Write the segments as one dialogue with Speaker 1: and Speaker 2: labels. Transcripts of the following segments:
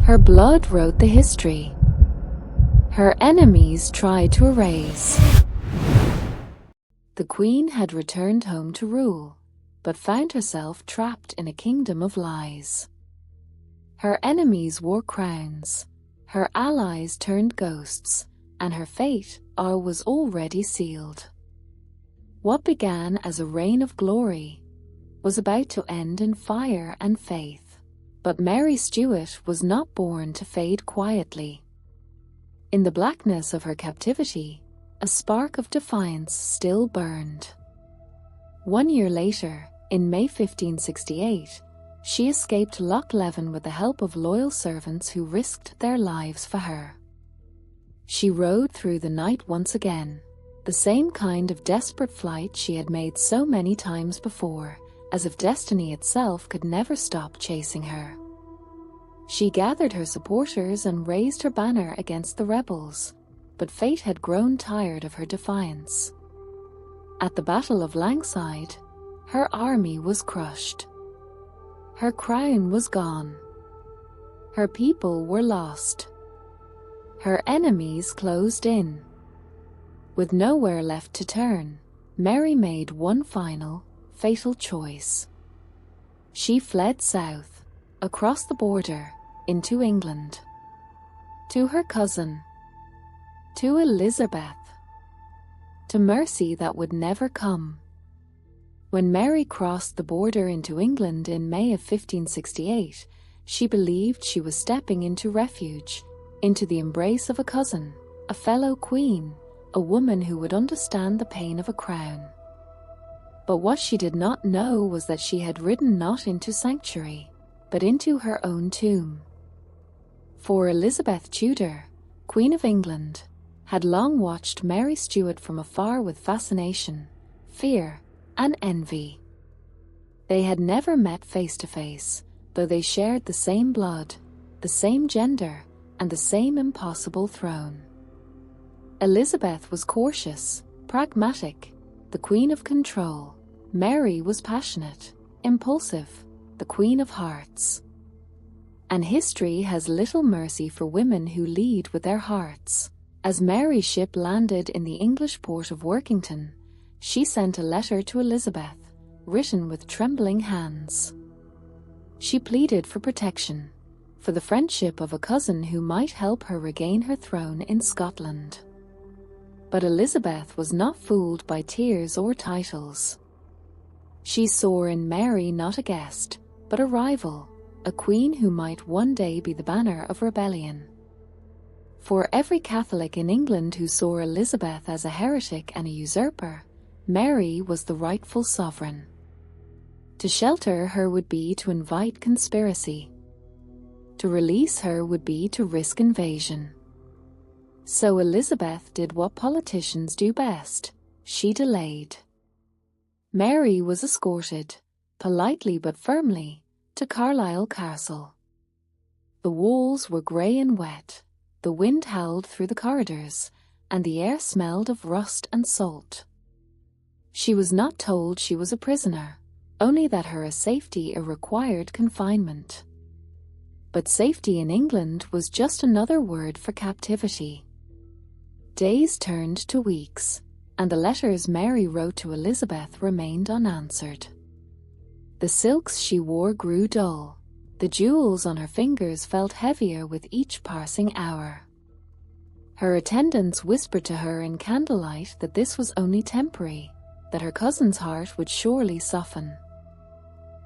Speaker 1: Her blood wrote the history her enemies tried to erase. The Queen had returned home to rule, but found herself trapped in a kingdom of lies. Her enemies wore crowns, her allies turned ghosts, and her fate was already sealed. What began as a reign of glory was about to end in fire and faith. But Mary Stuart was not born to fade quietly. In the blackness of her captivity, a spark of defiance still burned. 1 year later, in May 1568, she escaped Loch Leven with the help of loyal servants who risked their lives for her. She rode through the night once again, the same kind of desperate flight she had made so many times before, as if destiny itself could never stop chasing her. She gathered her supporters and raised her banner against the rebels, but fate had grown tired of her defiance. At the Battle of Langside, her army was crushed. Her crown was gone. Her people were lost. Her enemies closed in. With nowhere left to turn, Mary made one final, fatal choice. She fled south, across the border, into England. To her cousin. To Elizabeth. To mercy that would never come. When Mary crossed the border into England in May of 1568, she believed she was stepping into refuge, into the embrace of a cousin, a fellow queen, a woman who would understand the pain of a crown. But what she did not know was that she had ridden not into sanctuary, but into her own tomb. For Elizabeth Tudor, Queen of England, had long watched Mary Stuart from afar with fascination, fear, and envy. They had never met face to face, though they shared the same blood, the same gender, and the same impossible throne. Elizabeth was cautious, pragmatic, the queen of control. Mary was passionate, impulsive, the Queen of Hearts. And history has little mercy for women who lead with their hearts. As Mary's ship landed in the English port of Workington, she sent a letter to Elizabeth, written with trembling hands. She pleaded for protection, for the friendship of a cousin who might help her regain her throne in Scotland. But Elizabeth was not fooled by tears or titles. She saw in Mary not a guest, but a rival, a queen who might one day be the banner of rebellion. For every Catholic in England who saw Elizabeth as a heretic and a usurper, Mary was the rightful sovereign. To shelter her would be to invite conspiracy. To release her would be to risk invasion. So Elizabeth did what politicians do best. She delayed. Mary was escorted, politely but firmly, to Carlisle Castle. The walls were grey and wet, the wind howled through the corridors, and the air smelled of rust and salt. She was not told she was a prisoner, only that her safety required confinement. But safety in England was just another word for captivity. Days turned to weeks, and the letters Mary wrote to Elizabeth remained unanswered. The silks she wore grew dull. The jewels on her fingers felt heavier with each passing hour. Her attendants whispered to her in candlelight that this was only temporary, that her cousin's heart would surely soften.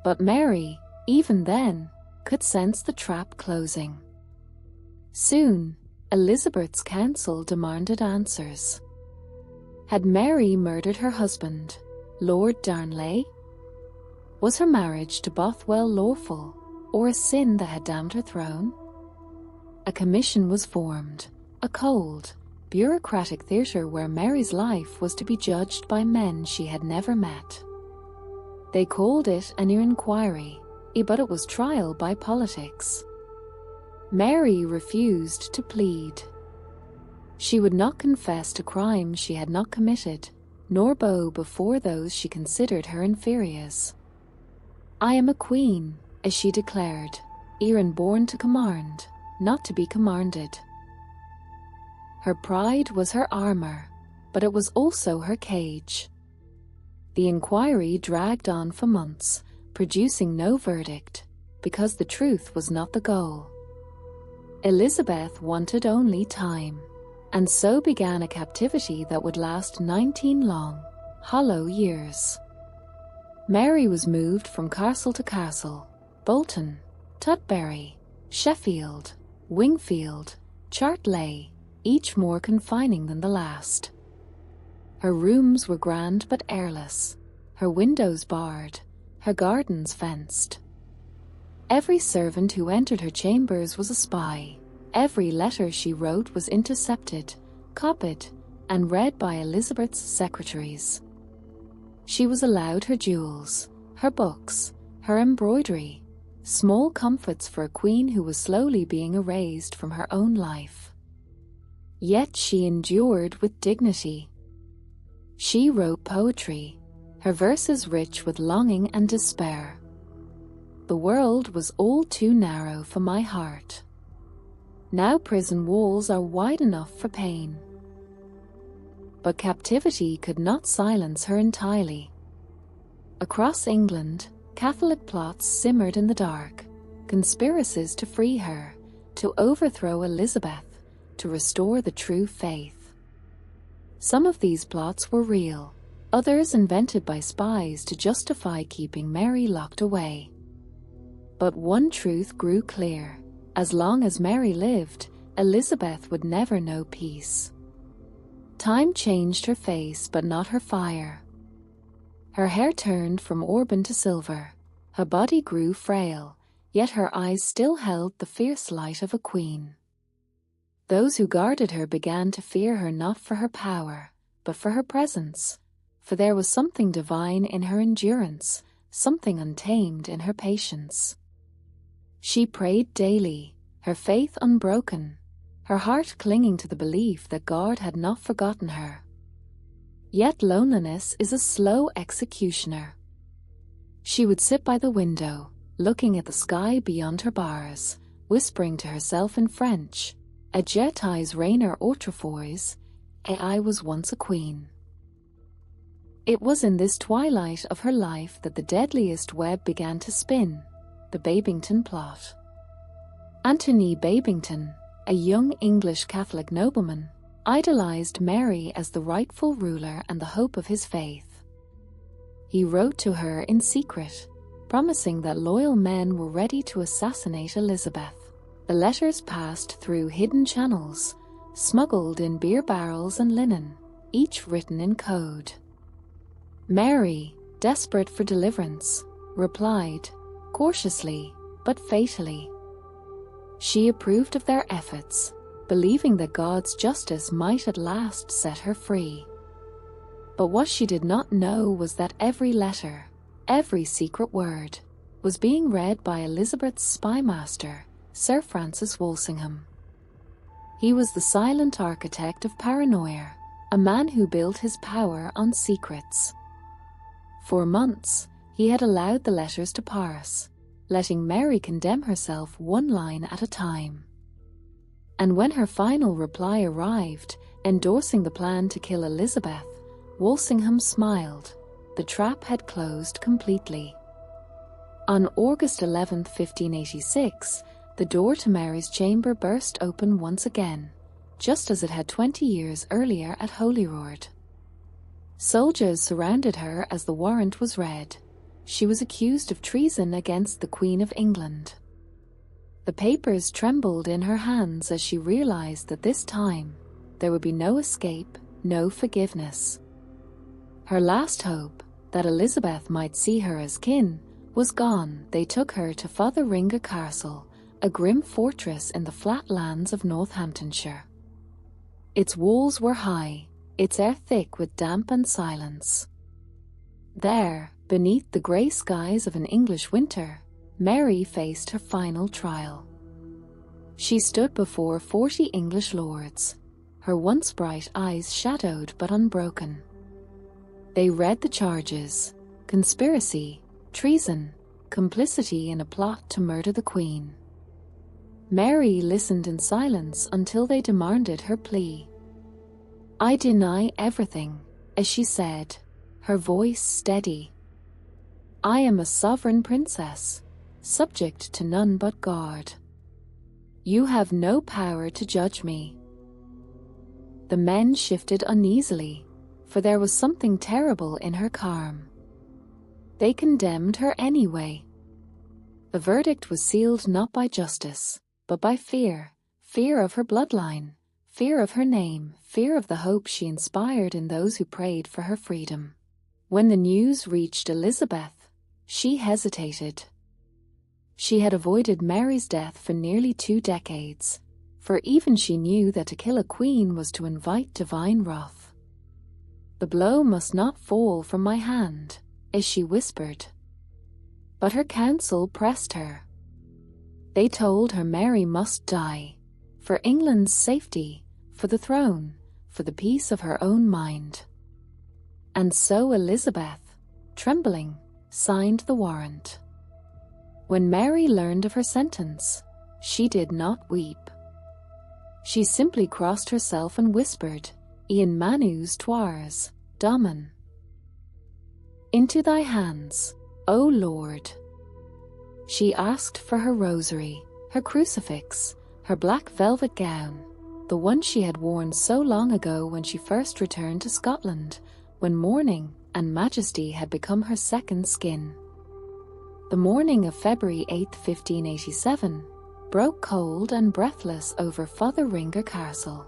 Speaker 1: But Mary, even then, could sense the trap closing. Soon, Elizabeth's council demanded answers. Had Mary murdered her husband, Lord Darnley? Was her marriage to Bothwell lawful, or a sin that had damned her throne? A commission was formed, a cold, bureaucratic theatre where Mary's life was to be judged by men she had never met. They called it an inquiry, but it was trial by politics. Mary refused to plead. She would not confess to crimes she had not committed, nor bow before those she considered her inferiors. "I am a queen," as she declared, "e'en born to command, not to be commanded. Her pride was her armor, but it was also her cage. The inquiry dragged on for months, producing no verdict, because the truth was not the goal. Elizabeth wanted only time, and so began a captivity that would last 19 long, hollow years. Mary was moved from castle to castle: Bolton, Tutbury, Sheffield, Wingfield, Chartley, each more confining than the last. Her rooms were grand but airless, her windows barred, her gardens fenced. Every servant who entered her chambers was a spy. Every letter she wrote was intercepted, copied, and read by Elizabeth's secretaries. She was allowed her jewels, her books, her embroidery, small comforts for a queen who was slowly being erased from her own life. Yet she endured with dignity. She wrote poetry, her verses rich with longing and despair. The world was all too narrow for my heart. Now prison walls are wide enough for pain. But captivity could not silence her entirely. Across England, Catholic plots simmered in the dark, conspiracies to free her, to overthrow Elizabeth, to restore the true faith. Some of these plots were real, others invented by spies to justify keeping Mary locked away. But one truth grew clear: as long as Mary lived, Elizabeth would never know peace. Time changed her face, but not her fire. Her hair turned from auburn to silver, her body grew frail, yet her eyes still held the fierce light of a queen. Those who guarded her began to fear her not for her power, but for her presence, for there was something divine in her endurance, something untamed in her patience. She prayed daily, her faith unbroken, her heart clinging to the belief that God had not forgotten her. Yet loneliness is a slow executioner. She would sit by the window, looking at the sky beyond her bars, whispering to herself in French, "Agetais reiner autrefois, et I was once a queen." It was in this twilight of her life that the deadliest web began to spin, the Babington plot. Anthony Babington, a young English Catholic nobleman, idolized Mary as the rightful ruler and the hope of his faith. He wrote to her in secret, promising that loyal men were ready to assassinate Elizabeth. The letters passed through hidden channels, smuggled in beer barrels and linen, each written in code. Mary, desperate for deliverance, replied, cautiously, but fatally. She approved of their efforts, believing that God's justice might at last set her free. But what she did not know was that every letter, every secret word, was being read by Elizabeth's spymaster, Sir Francis Walsingham. He was the silent architect of paranoia, a man who built his power on secrets. For months, he had allowed the letters to pass, letting Mary condemn herself one line at a time. And when her final reply arrived, endorsing the plan to kill Elizabeth, Walsingham smiled. The trap had closed completely. On August 11, 1586, the door to Mary's chamber burst open once again, just as it had 20 years earlier at Holyrood. Soldiers surrounded her as the warrant was read. She was accused of treason against the Queen of England. The papers trembled in her hands as she realized that this time there would be no escape, no forgiveness. Her last hope, that Elizabeth might see her as kin, was gone. They took her to Fotheringha Castle, a grim fortress in the flat lands of Northamptonshire. Its walls were high, its air thick with damp and silence. There, beneath the grey skies of an English winter, Mary faced her final trial. She stood before 40 English lords, her once bright eyes shadowed but unbroken. They read the charges: conspiracy, treason, complicity in a plot to murder the Queen. Mary listened in silence until they demanded her plea. "I deny everything," as she said, her voice steady. "I am a sovereign princess, subject to none but God. You have no power to judge me." The men shifted uneasily, for there was something terrible in her calm. They condemned her anyway. The verdict was sealed not by justice, but by fear, fear of her bloodline, fear of her name, fear of the hope she inspired in those who prayed for her freedom. When the news reached Elizabeth, she hesitated. She had avoided Mary's death for nearly 2 decades, for even she knew that to kill a queen was to invite divine wrath. "The blow must not fall from my hand," as she whispered. But her council pressed her. They told her Mary must die, for England's safety, for the throne, for the peace of her own mind. And so Elizabeth, trembling, signed the warrant. When Mary learned of her sentence, she did not weep. She simply crossed herself and whispered, "Ian manus tuars, Damen." "Into thy hands, O Lord." She asked for her rosary, her crucifix, her black velvet gown, the one she had worn so long ago when she first returned to Scotland, when mourning and majesty had become her second skin. The morning of February 8, 1587, broke cold and breathless over Fotheringhay Castle.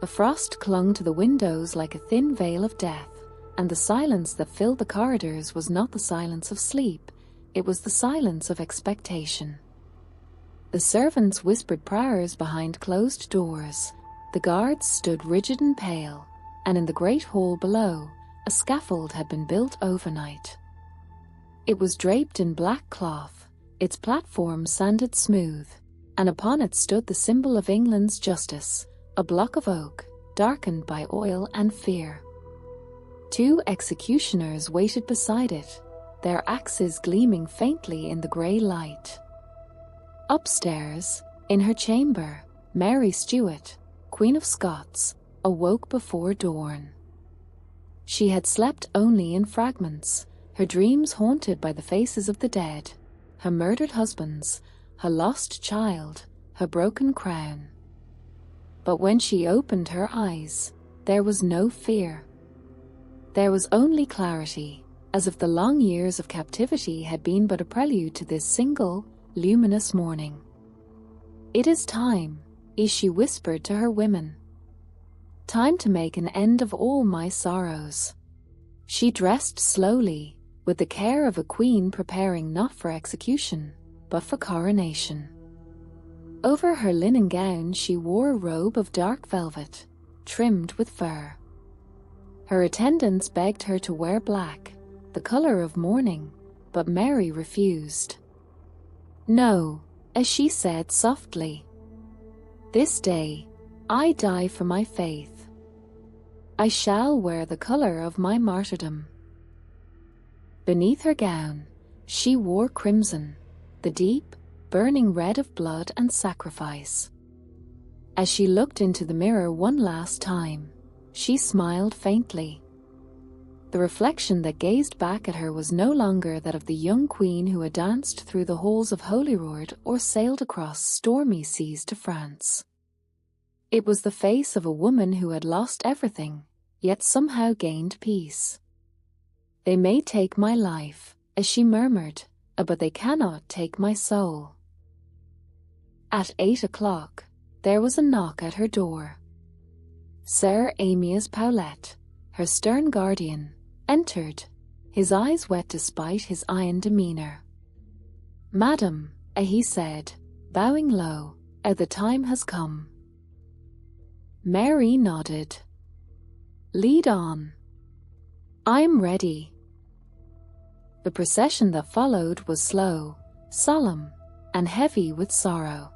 Speaker 1: The frost clung to the windows like a thin veil of death, and the silence that filled the corridors was not the silence of sleep, it was the silence of expectation. The servants whispered prayers behind closed doors, the guards stood rigid and pale, and in the great hall below, a scaffold had been built overnight. It was draped in black cloth, its platform sanded smooth, and upon it stood the symbol of England's justice, a block of oak, darkened by oil and fear. 2 executioners waited beside it, their axes gleaming faintly in the grey light. Upstairs, in her chamber, Mary Stuart, Queen of Scots, awoke before dawn. She had slept only in fragments, her dreams haunted by the faces of the dead, her murdered husbands, her lost child, her broken crown. But when she opened her eyes, there was no fear. There was only clarity, as if the long years of captivity had been but a prelude to this single, luminous morning. "It is time," she whispered to her women. "Time to make an end of all my sorrows." She dressed slowly, with the care of a queen preparing not for execution, but for coronation. Over her linen gown she wore a robe of dark velvet, trimmed with fur. Her attendants begged her to wear black, the color of mourning, but Mary refused. "No," as she said softly. "This day, I die for my faith. I shall wear the color of my martyrdom." Beneath her gown, she wore crimson, the deep, burning red of blood and sacrifice. As she looked into the mirror one last time, she smiled faintly. The reflection that gazed back at her was no longer that of the young queen who had danced through the halls of Holyrood or sailed across stormy seas to France. It was the face of a woman who had lost everything, yet somehow gained peace. "They may take my life," as she murmured, "but they cannot take my soul." At 8 o'clock, there was a knock at her door. Sir Amias Powlett, her stern guardian, entered, his eyes wet despite his iron demeanor. "Madam," he said, bowing low, "the time has come." Mary nodded. "Lead on." "I'm ready." The procession that followed was slow, solemn, and heavy with sorrow.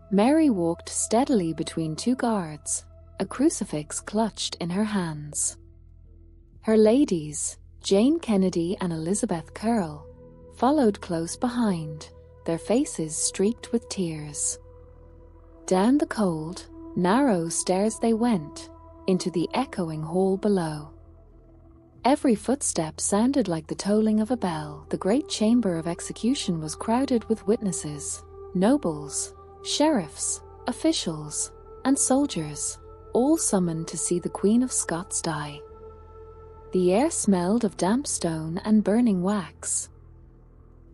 Speaker 1: Mary walked steadily between 2 guards, a crucifix clutched in her hands. Her ladies, Jane Kennedy and Elizabeth Curll, followed close behind, their faces streaked with tears. Down the cold, narrow stairs they went, into the echoing hall below. Every footstep sounded like the tolling of a bell. The great chamber of execution was crowded with witnesses, nobles, sheriffs, officials, and soldiers, all summoned to see the Queen of Scots die. The air smelled of damp stone and burning wax.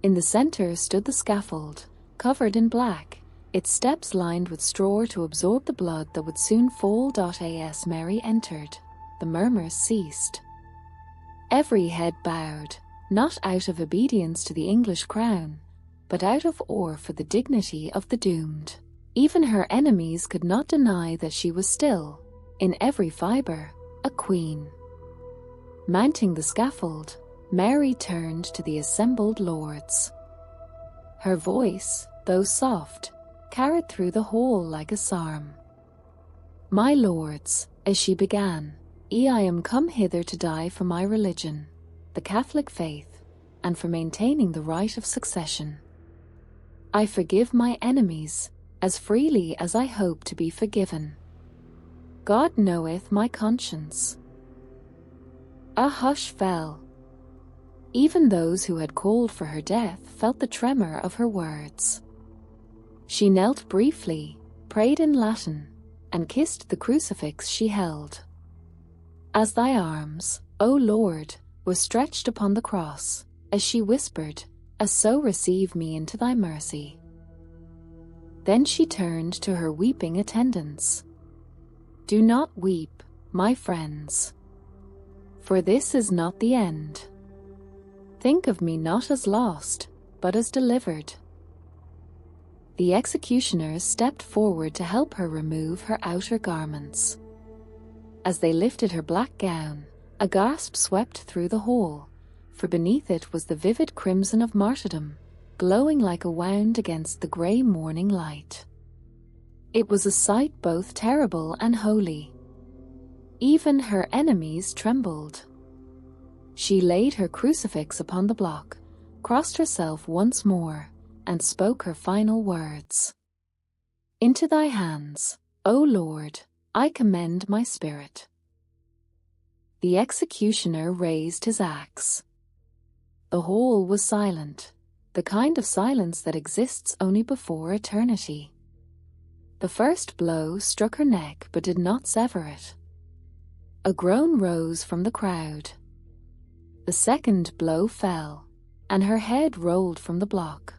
Speaker 1: In the center stood the scaffold, covered in black, its steps lined with straw to absorb the blood that would soon fall. As Mary entered, the murmurs ceased. Every head bowed, not out of obedience to the English crown, but out of awe for the dignity of the doomed. Even her enemies could not deny that she was still, in every fibre, a queen. Mounting the scaffold, Mary turned to the assembled lords. Her voice, though soft, carried through the hall like a psalm. "My lords," as she began, "I am come hither to die for my religion, the Catholic faith, and for maintaining the right of succession. I forgive my enemies, as freely as I hope to be forgiven. God knoweth my conscience." A hush fell. Even those who had called for her death felt the tremor of her words. She knelt briefly, prayed in Latin, and kissed the crucifix she held. "As thy arms, O Lord, were stretched upon the cross," as she whispered, "as so receive me into thy mercy." Then she turned to her weeping attendants. "Do not weep, my friends. For this is not the end. Think of me not as lost, but as delivered." The executioners stepped forward to help her remove her outer garments. As they lifted her black gown, a gasp swept through the hall, for beneath it was the vivid crimson of martyrdom, glowing like a wound against the grey morning light. It was a sight both terrible and holy. Even her enemies trembled. She laid her crucifix upon the block, crossed herself once more, and spoke her final words. "Into thy hands, O Lord, I commend my spirit." The executioner raised his axe. The hall was silent, the kind of silence that exists only before eternity. The first blow struck her neck but did not sever it. A groan rose from the crowd. The second blow fell, and her head rolled from the block.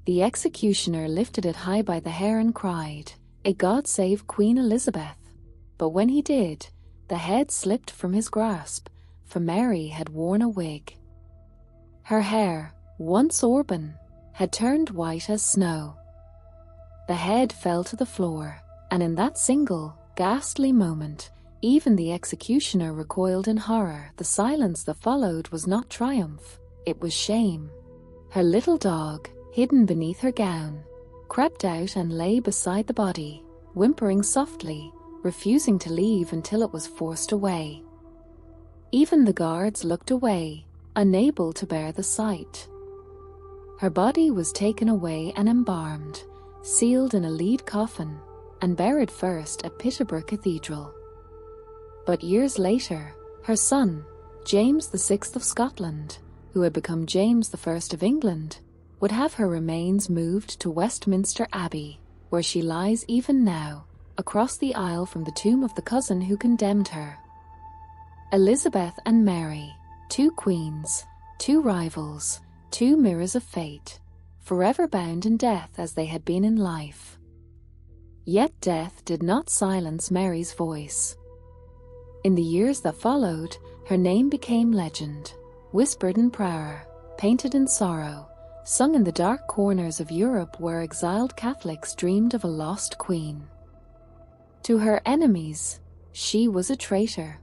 Speaker 1: The executioner lifted it high by the hair and cried, "A God save Queen Elizabeth!" But when he did, the head slipped from his grasp, for Mary had worn a wig. Her hair, once auburn, had turned white as snow. The head fell to the floor, and in that single, ghastly moment, even the executioner recoiled in horror. The silence that followed was not triumph, it was shame. Her little dog, hidden beneath her gown, crept out and lay beside the body, whimpering softly, refusing to leave until it was forced away. Even the guards looked away, unable to bear the sight. Her body was taken away and embalmed, sealed in a lead coffin, and buried first at Peterborough Cathedral. But years later, her son, James VI of Scotland, who had become James I of England, would have her remains moved to Westminster Abbey, where she lies even now, across the aisle from the tomb of the cousin who condemned her. Elizabeth and Mary, two queens, two rivals, two mirrors of fate, forever bound in death as they had been in life. Yet death did not silence Mary's voice. In the years that followed, her name became legend, whispered in prayer, painted in sorrow, sung in the dark corners of Europe where exiled Catholics dreamed of a lost queen. To her enemies, she was a traitor.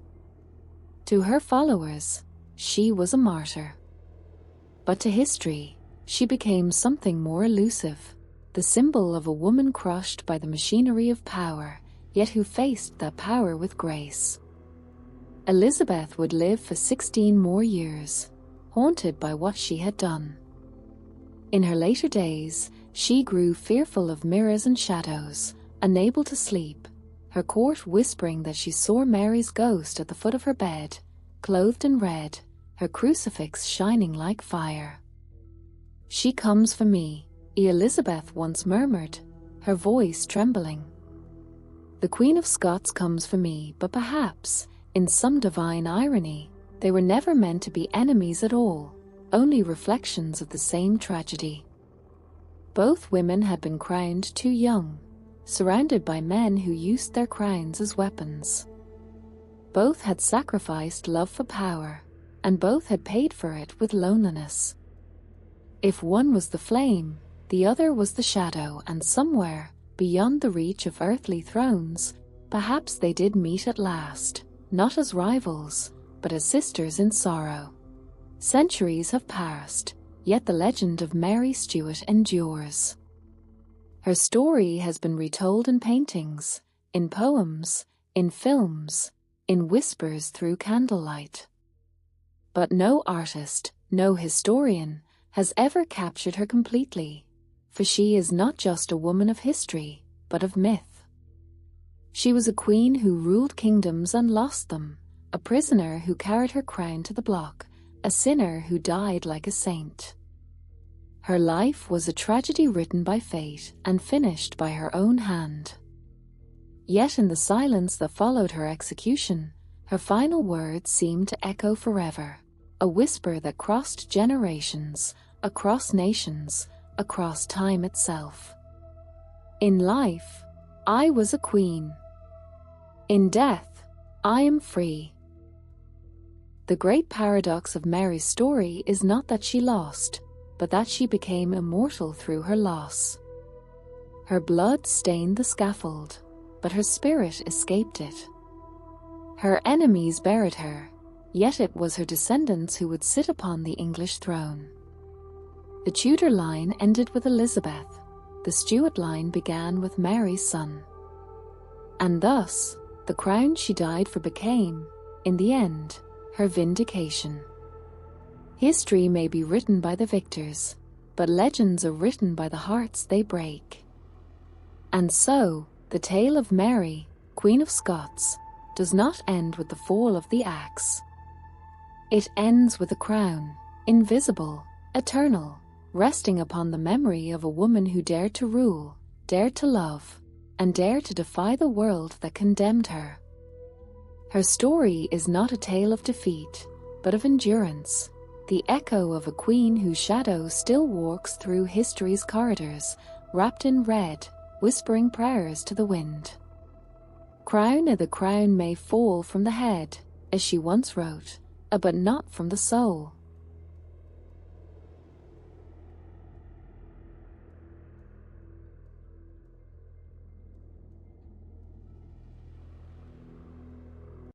Speaker 1: To her followers, she was a martyr. But to history, she became something more elusive, the symbol of a woman crushed by the machinery of power, yet who faced that power with grace. Elizabeth would live for 16 more years, haunted by what she had done. In her later days, she grew fearful of mirrors and shadows, unable to sleep, her court whispering that she saw Mary's ghost at the foot of her bed, clothed in red, her crucifix shining like fire. "She comes for me," Elizabeth once murmured, her voice trembling. The Queen of Scots comes for me, but perhaps, in some divine irony, they were never meant to be enemies at all, only reflections of the same tragedy. Both women had been crowned too young, surrounded by men who used their crowns as weapons. Both had sacrificed love for power, and both had paid for it with loneliness. If one was the flame, the other was the shadow, and somewhere, beyond the reach of earthly thrones, perhaps they did meet at last, not as rivals, but as sisters in sorrow. Centuries have passed, yet the legend of Mary Stuart endures. Her story has been retold in paintings, in poems, in films, in whispers through candlelight. But no artist, no historian, has ever captured her completely, for she is not just a woman of history, but of myth. She was a queen who ruled kingdoms and lost them, a prisoner who carried her crown to the block, a sinner who died like a saint. Her life was a tragedy written by fate and finished by her own hand. Yet in the silence that followed her execution, her final words seemed to echo forever, a whisper that crossed generations, across nations, across time itself. In life, I was a queen. In death, I am free. The great paradox of Mary's story is not that she lost, but that she became immortal through her loss. Her blood stained the scaffold, but her spirit escaped it. Her enemies buried her, yet it was her descendants who would sit upon the English throne. The Tudor line ended with Elizabeth, the Stuart line began with Mary's son. And thus, the crown she died for became, in the end, her vindication. History may be written by the victors, but legends are written by the hearts they break. And so, the tale of Mary, Queen of Scots, does not end with the fall of the axe. It ends with a crown, invisible, eternal, resting upon the memory of a woman who dared to rule, dared to love, and dared to defy the world that condemned her. Her story is not a tale of defeat, but of endurance, the echo of a queen whose shadow still walks through history's corridors, wrapped in red, whispering prayers to the wind. "Crown the crown may fall from the head," as she once wrote, but not from the soul.